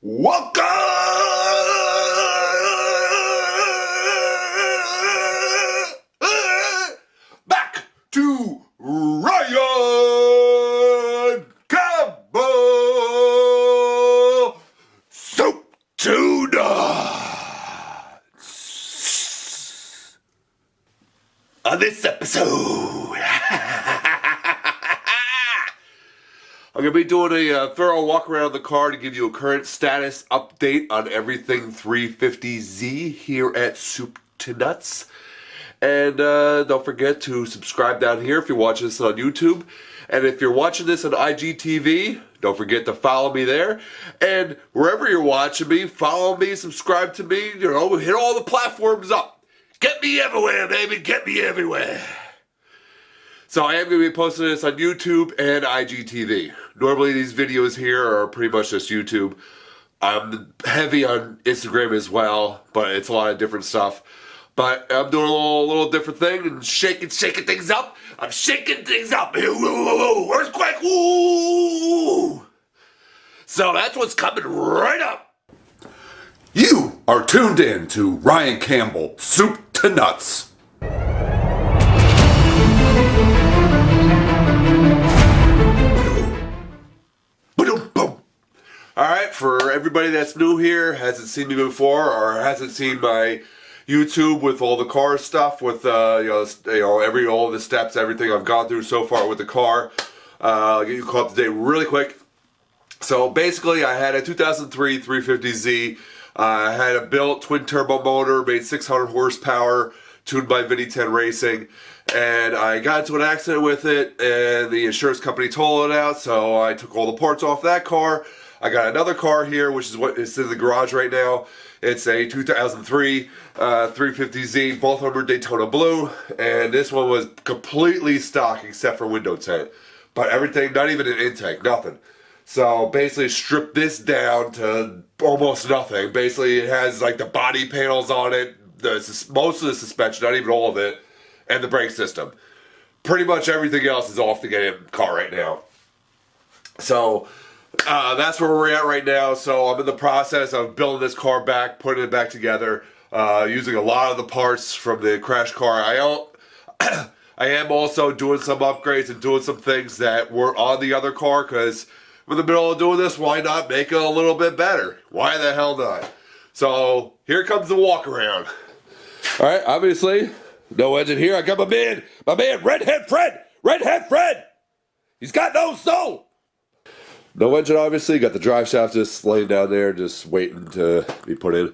Welcome back to Ryan Campbell Soup to Nuts. On this episode, I'm going to be doing a thorough walk around the car to give you a current status update on everything 350Z here at Soup to Nuts. And don't forget to subscribe down here if you're watching this on YouTube. And if you're watching this on IGTV, don't forget to follow me there. And wherever you're watching me, follow me, subscribe to me, hit all the platforms up. Get me everywhere, baby, get me everywhere. So I am going to be posting this on YouTube and IGTV. Normally these videos here are pretty much just YouTube. I'm heavy on Instagram as well, but it's a lot of different stuff. But I'm doing a little different thing and shaking things up. I'm shaking things up. Earthquake, woo! So that's what's coming right up. You are tuned in to Ryan Campbell Soup to Nuts. Alright, for everybody that's new here, hasn't seen me before, or hasn't seen my YouTube with all the car stuff, with all the steps, everything I've gone through so far with the car, I'll get you caught up to date really quick. So basically, I had a 2003 350Z. I had a built twin turbo motor, made 600 horsepower, tuned by Vinny 10 Racing, and I got into an accident with it, and the insurance company totaled it out, so I took all the parts off that car. I got another car here, which is what is in the garage right now. It's a 2003 350Z, both of them are Daytona Blue, and this one was completely stock except for window tint. But everything, not even an intake, nothing. So basically stripped this down to almost nothing. Basically it has like the body panels on it, most of the suspension, not even all of it, and the brake system. Pretty much everything else is off the car right now. So that's where we're at right now. So I'm in the process of building this car back, putting it back together, using a lot of the parts from the crash car. I am also doing some upgrades and doing some things that were on the other car, because I'm in the middle of doing this. Why not make it a little bit better? Why the hell not? So here comes the walk around. All right, obviously no engine here. I got my man, Redhead Fred. He's got no soul. No engine, obviously. Got the drive shaft just laying down there, just waiting to be put in.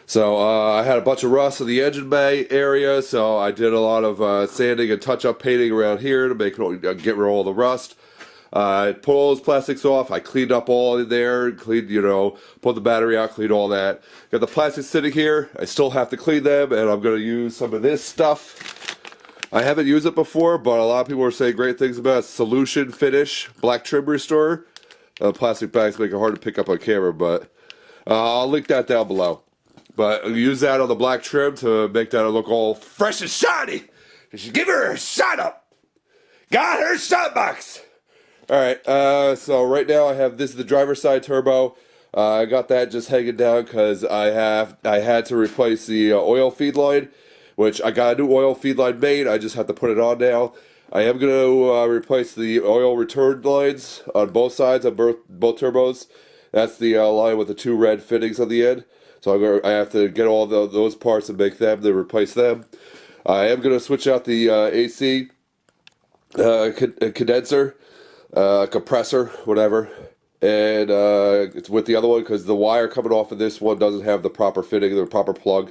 So I had a bunch of rust in the engine bay area, so I did a lot of sanding and touch-up painting around here to get rid of all the rust. I pulled all those plastics off. I cleaned up all in there, pulled the battery out, cleaned all that. Got the plastics sitting here. I still have to clean them, and I'm going to use some of this stuff. I haven't used it before, but a lot of people are saying great things about it. Solution Finish Black Trim Restorer. Plastic bags make it hard to pick up on camera, but I'll link that down below. But use that on the black trim to make that look all fresh and shiny. You should give her a shot up. Got her shot box. Alright, so right now I have this is the driver's side turbo. I got that just hanging down because I had to replace the oil feed line, which I got a new oil feed line made. I just have to put it on now. I am going to replace the oil return lines on both sides of both turbos. That's the line with the two red fittings on the end. So I have to get all those parts and make them to replace them. I am going to switch out the AC condenser, compressor, whatever. And it's with the other one because the wire coming off of this one doesn't have the proper fitting, the proper plug.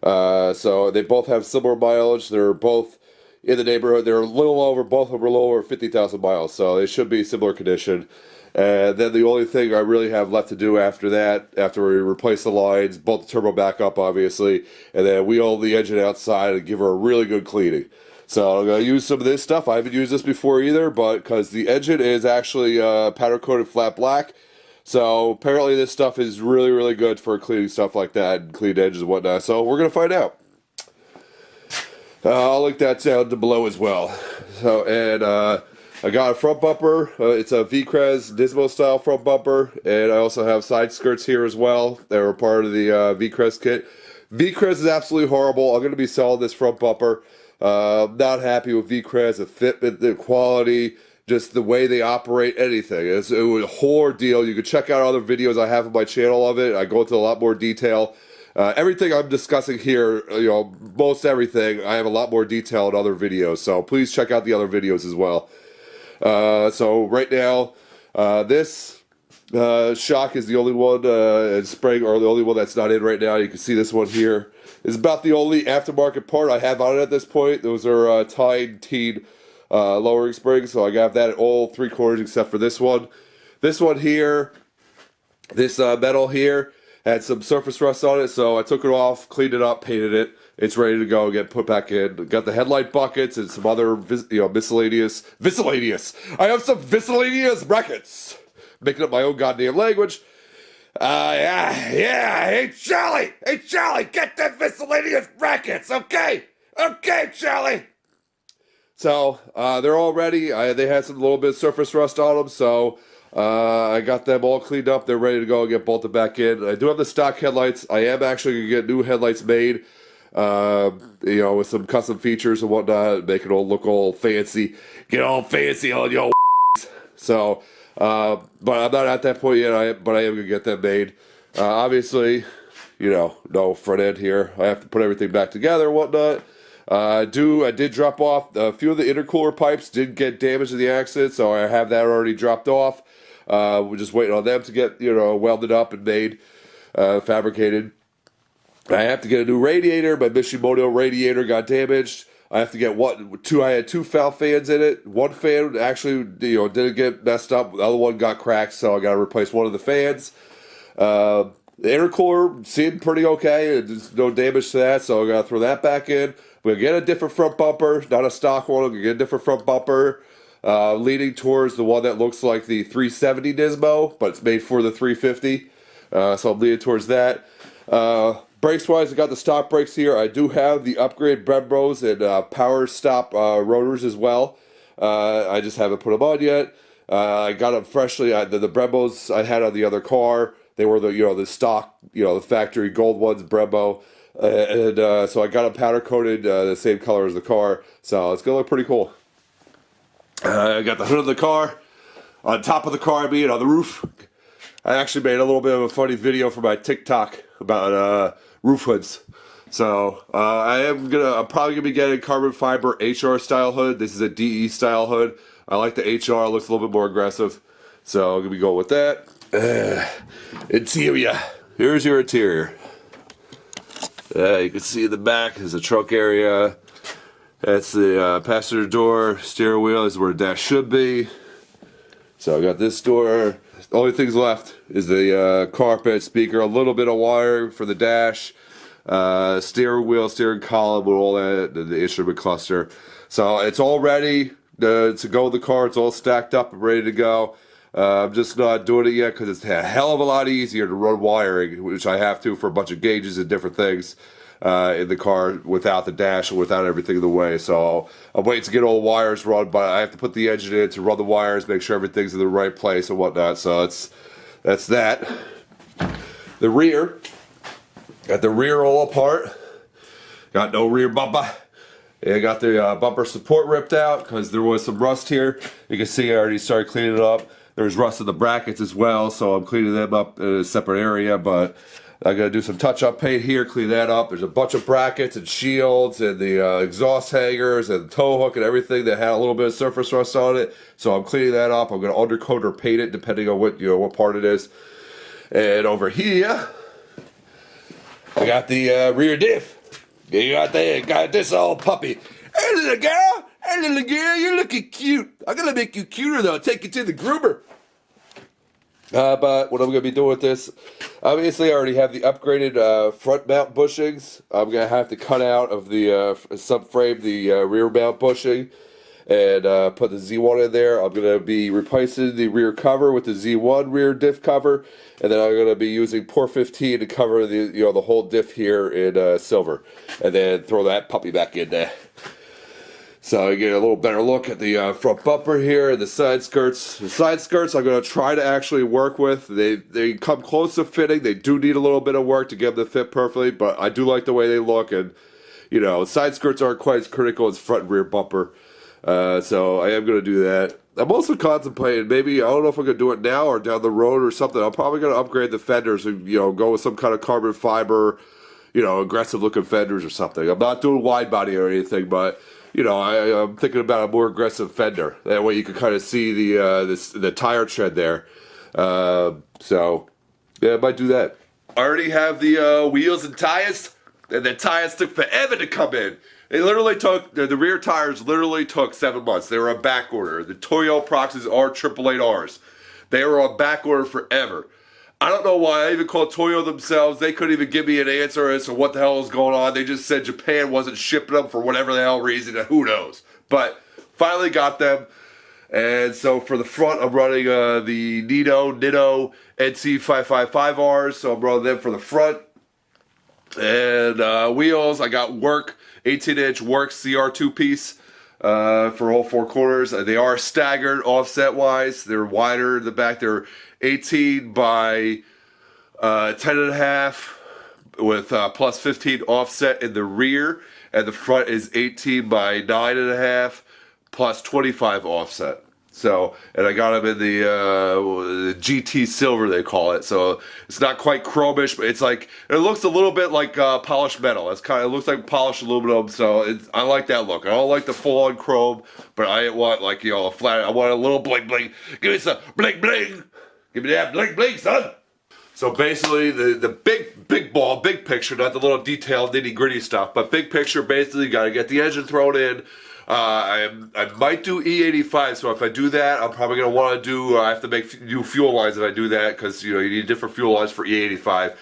So they both have similar mileage. They're both in the neighborhood. They're a little over, both of them are a little over 50,000 miles, so they should be similar condition. And then the only thing I really have left to do after that, after we replace the lines, bolt the turbo back up, obviously, and then wheel the engine outside and give her a really good cleaning. So I'm going to use some of this stuff. I haven't used this before either, but because the engine is actually powder coated flat black, so apparently this stuff is really, really good for cleaning stuff like that, and clean engines and whatnot. So we're going to find out. I'll link that down below as well. So, and I got a front bumper. It's a vicrez Nismo style front bumper, and I also have side skirts here as well. They were part of the vicrez kit. Vicrez is absolutely horrible. I'm going to be selling this front bumper. Not happy with vicrez, the fitment, the quality, just the way they operate, anything. It was a whole ordeal. You can check out other videos I have on my channel of it. I go into a lot more detail. Everything I'm discussing here, most everything, I have a lot more detail in other videos. So please check out the other videos as well. So right now, this shock is the only one in spring, or the only one that's not in right now. You can see this one here is about the only aftermarket part I have on it at this point. Those are tein lowering springs, so I got that at all 3 quarters except for this one. This one here, this metal here, had some surface rust on it, so I took it off, cleaned it up, painted it. It's ready to go, get put back in. Got the headlight buckets and some other, miscellaneous. I have some miscellaneous brackets. Making up my own goddamn language. Yeah. Hey, Charlie, get the miscellaneous brackets, okay? Okay, Charlie. So, they're all ready. They had some little bit of surface rust on them, so I got them all cleaned up. They're ready to go and get bolted back in. I do have the stock headlights. I am actually going to get new headlights made. With some custom features and whatnot, make it all look all fancy, get all fancy on your so, but I'm not at that point yet, but I am gonna get them made. Obviously, no front end here. I have to put everything back together and whatnot. I did drop off a few of the intercooler pipes, did get damaged in the accident, so I have that already dropped off. We're just waiting on them to get, welded up and made, fabricated. I have to get a new radiator. My Mishimoto radiator got damaged. I have to get I had 2 valve fans in it. One fan actually, didn't get messed up. The other one got cracked, so I got to replace one of the fans. The intercooler seemed pretty okay. There's no damage to that, so I got to throw that back in. We're going to get a different front bumper, not a stock one. We're going to get a different front bumper, leaning towards the one that looks like the 370 Nismo, but it's made for the 350. So I'm leaning towards that. Brakes wise, I got the stock brakes here. I do have the upgrade brembos and power stop rotors as well. I just haven't put them on yet. I got them freshly. The brembos I had on the other car, they were the stock, the factory gold ones, brembo. So I got them powder coated the same color as the car. So it's gonna look pretty cool. I got the hood of the car, on top of the car, on the roof. I actually made a little bit of a funny video for my TikTok about roof hoods. So I'm probably gonna be getting carbon fiber HR style hood. This is a DE style hood. I like the HR, it looks a little bit more aggressive. So I'm gonna be going with that. Interior. Here's your interior. You can see in the back is the trunk area. That's the passenger door. Steering wheel is where the dash should be. So I got this door. The only things left is the carpet, speaker, a little bit of wire for the dash, steering wheel, steering column, with all that, the instrument cluster. So it's all ready to go in the car. It's all stacked up and ready to go. I'm just not doing it yet because it's a hell of a lot easier to run wiring, which I have to for a bunch of gauges and different things in the car without the dash and without everything in the way. So I'm waiting to get all the wires run, but I have to put the engine in to run the wires, make sure everything's in the right place and whatnot. So that's that. The rear, got the rear all apart. Got no rear bumper. Yeah, I got the bumper support ripped out because there was some rust here. You can see I already started cleaning it up. There's rust in the brackets as well, so I'm cleaning them up in a separate area, but I gotta do some touch-up paint here, clean that up. There's a bunch of brackets and shields and the exhaust hangers and the tow hook and everything that had a little bit of surface rust on it. So I'm cleaning that up. I'm gonna undercoat or paint it depending on what part it is. And over here, I got the rear diff. You got this old puppy. Hey little girl, you're looking cute. I'm gonna make you cuter though. Take you to the groomer. But what I'm going to be doing with this, obviously I already have the upgraded front mount bushings. I'm going to have to cut out of the subframe the rear mount bushing and put the Z1 in there. I'm going to be replacing the rear cover with the Z1 rear diff cover, and then I'm going to be using Pore 15 to cover the the whole diff here in silver, and then throw that puppy back in there. So I get a little better look at the front bumper here and the side skirts. The side skirts I'm going to try to actually work with. They come close to fitting. They do need a little bit of work to get them to fit perfectly, but I do like the way they look. And, you know, side skirts aren't quite as critical as front and rear bumper. So I am going to do that. I'm also contemplating maybe, I don't know if I'm going to do it now or down the road or something. I'm probably going to upgrade the fenders and, you know, go with some kind of carbon fiber, you know, aggressive looking fenders or something. I'm not doing wide body or anything, but... You know, I'm thinking about a more aggressive fender. That way you can kind of see the tire tread there. So, yeah, I might do that. I already have the wheels and tires, and the tires took forever to come in. They literally took, the rear tires literally took 7 months. They were on back order. The Toyo Proxys are 888Rs. They were on back order forever. I don't know why. I even called Toyo themselves. They couldn't even give me an answer as to what the hell was going on. They just said Japan wasn't shipping them for whatever the hell reason, and who knows. But finally got them. And so for the front, I'm running the Nitto NC555Rs. So I'm running them for the front. And wheels, I got Work, 18-inch Work CR2 piece for all four corners. They are staggered offset-wise. They're wider in the back. They're 18 by 10.5 with plus 15 offset in the rear, and the front is 18 by 9.5 plus 25 offset. So, and I got them in the GT silver, they call it. So it's not quite chromish, but it's like, it looks a little bit like polished metal. It looks like polished aluminum. So I like that look. I don't like the full-on chrome, but I want like, you know, a flat. I want a little bling bling. Give me some bling bling. Give me that bling bling, son. So basically, the big ball, big picture, not the little detailed nitty gritty stuff, but big picture. Basically, you got to get the engine thrown in. I might do E85, so if I do that, I'm probably going to want to do, I have to make new fuel lines if I do that, because, you know, you need different fuel lines for E85.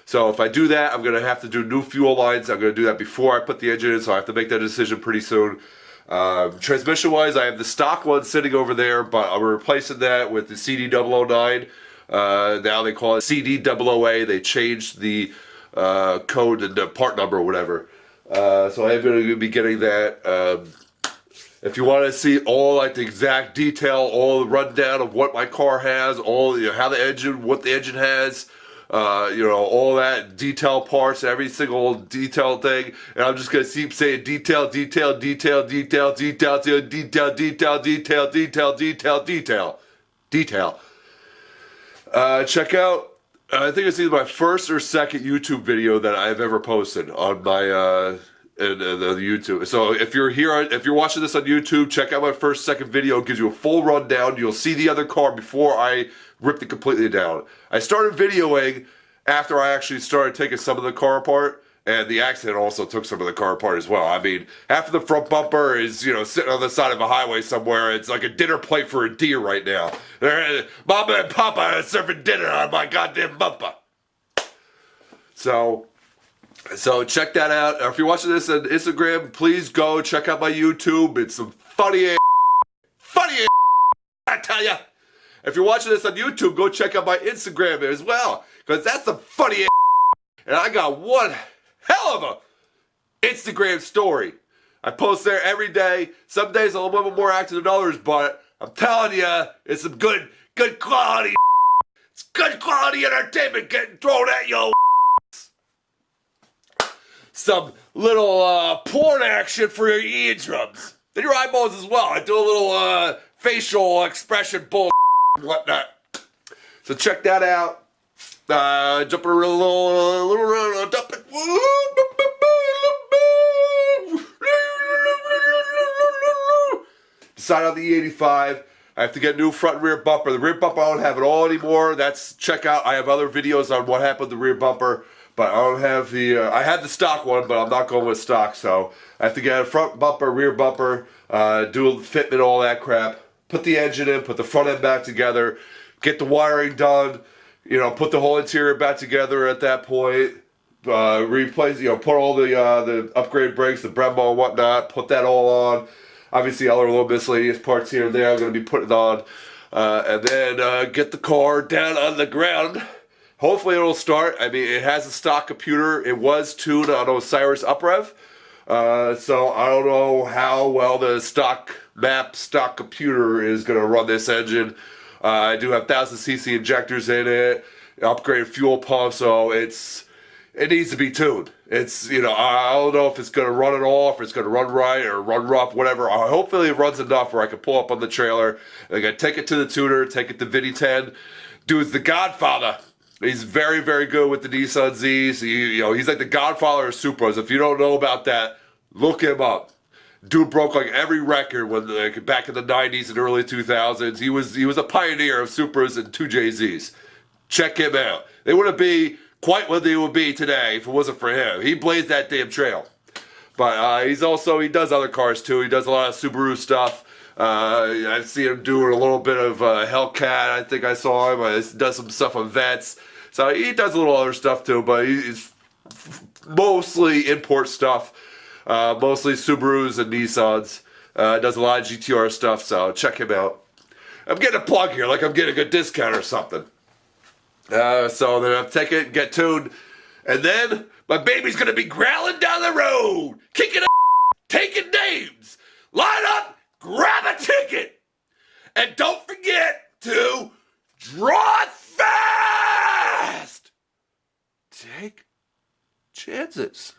So if I do that, I'm going to have to do new fuel lines. I'm going to do that before I put the engine in, so I have to make that decision pretty soon. Transmission-wise, I have the stock one sitting over there, but I'm replacing that with the CD009. Now they call it CD008. They changed the code and the part number or whatever. So I am going to be getting that. If you want to see all like the exact detail, all the rundown of what my car has, all, you know, how the engine, what the engine has, you know, all that detail parts, every single detail thing, and I'm just gonna keep saying detail, detail, detail, detail, detail, detail, detail, detail, detail, detail, detail, detail. Check out. I think it's either my first or second YouTube video that I've ever posted on my the YouTube. So if you're here, if you're watching this on YouTube, check out my first, second video. It gives you a full rundown. You'll see the other car before I ripped it completely down. I started videoing after I actually started taking some of the car apart, and the accident also took some of the car apart as well. I mean, after the front bumper is, you know, sitting on the side of a highway somewhere, it's like a dinner plate for a deer right now. Mama and Papa are serving dinner on my goddamn bumper. So check that out. If you're watching this on Instagram, please go check out my YouTube. It's some funny ass, I tell ya. If you're watching this on YouTube, go check out my Instagram as well, because that's some funny ass. And I got one hell of a Instagram story. I post there every day. Some days I'm a little bit more active than others, but I'm telling you, it's some good quality. It's good quality entertainment getting thrown at you. Some little porn action for your eardrums. And your eyeballs as well. I do a little facial expression bull and whatnot. So check that out. Jumping a little around, jumping. Decide on the E85. I have to get a new front and rear bumper. The rear bumper, I don't have it all anymore. That's, check out, I have other videos on what happened with the rear bumper. But I don't have the, I had the stock one, but I'm not going with stock. So I have to get a front bumper, rear bumper, do a fitment, all that crap. Put the engine in, put the front end back together, get the wiring done, you know, put the whole interior back together at that point. Replace, you know, put all the upgrade brakes, the brembo and whatnot, put that all on. Obviously, other little miscellaneous parts here and there I'm going to be putting on. And then get the car down on the ground. Hopefully it'll start. I mean, it has a stock computer. It was tuned on Osiris uprev. So I don't know how well the stock computer is going to run this engine. I do have 1000cc injectors in it, upgraded fuel pump, so it needs to be tuned. It's, I don't know if it's going to run at all, if it's going to run right or run rough, whatever. Hopefully it runs enough where I can pull up on the trailer, and I can take it to the tuner, take it to Vinny 10. Dude's the godfather. He's very, very good with the Nissan Zs. He's like the godfather of Supras. If you don't know about that, look him up. Dude broke like every record back in the 90s and early 2000s. He was a pioneer of Supras and 2JZs. Check him out. They wouldn't be quite what they would be today if it wasn't for him. He blazed that damn trail. But he does other cars too. He does a lot of Subaru stuff. I've seen him doing a little bit of Hellcat. I think I saw him. He does some stuff on Vets. So he does a little other stuff too, but he's mostly import stuff. Mostly Subarus and Nissans. Does a lot of GTR stuff, so check him out. I'm getting a plug here, like I'm getting a good discount or something. So then I'll take it, get tuned, and then my baby's gonna be growling down the road, kicking taking names. Line up, grab a ticket, and don't forget to draw fast. Take chances.